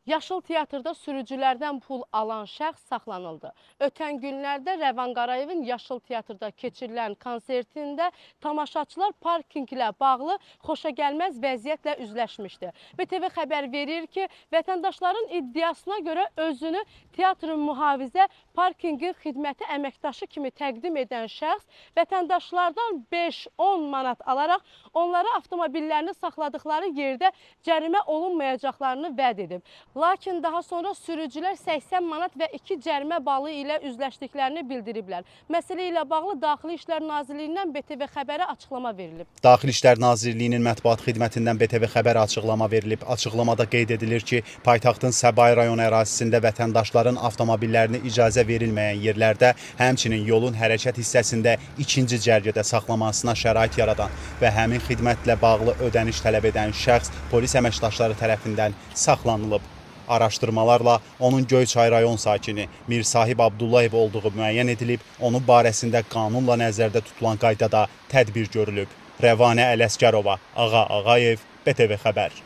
Yaşıl teatrda sürücülərdən pul alan şəxs saxlanıldı. Ötən günlərdə Rəvan Qarayevin Yaşıl teatrda keçirilən konsertində tamaşaçılar parkinqlə bağlı xoşagəlməz vəziyyətlə üzləşmişdi. BTV xəbər verir ki, vətəndaşların iddiasına görə özünü teatrın mühafizə parkinqin xidməti əməkdaşı kimi təqdim edən şəxs vətəndaşlardan 5-10 manat alaraq onlara avtomobillərini saxladıkları yerdə cərimə olunmayacaqlarını vəd edib. Lakin daha sonra sürücülər 80 manat və 2 cərimə balı ilə üzləşdiklərini bildiriblər. Məsələ ilə bağlı Daxili İşlər Nazirliyindən BTV xəbərə açıqlama verilib. Daxili İşlər Nazirliyinin mətbuat xidmətindən BTV xəbərə açıqlama verilib. Açıqlamada qeyd edilir ki, paytaxtın Səbail rayon ərazisində vətəndaşların avtomobillərini icazə verilməyən yerlərdə, həmçinin yolun hərəkət hissəsində ikinci cərgədə saxlamasına şərait yaradan və həmin xidmətlə bağlı ödəniş tələb edən şəxs polis əməkdaşları tərəfindən saxlanılıb. Araşdırmalarla onun Göyçay rayon sakini Mirsahib Abdullayev olduğu müəyyən edilib, onun barəsində qanunla nəzərdə tutulan qaydada tədbir görülüb. Rəvanə Ələsgərova, Ağa Ağayev, BTV xəbər.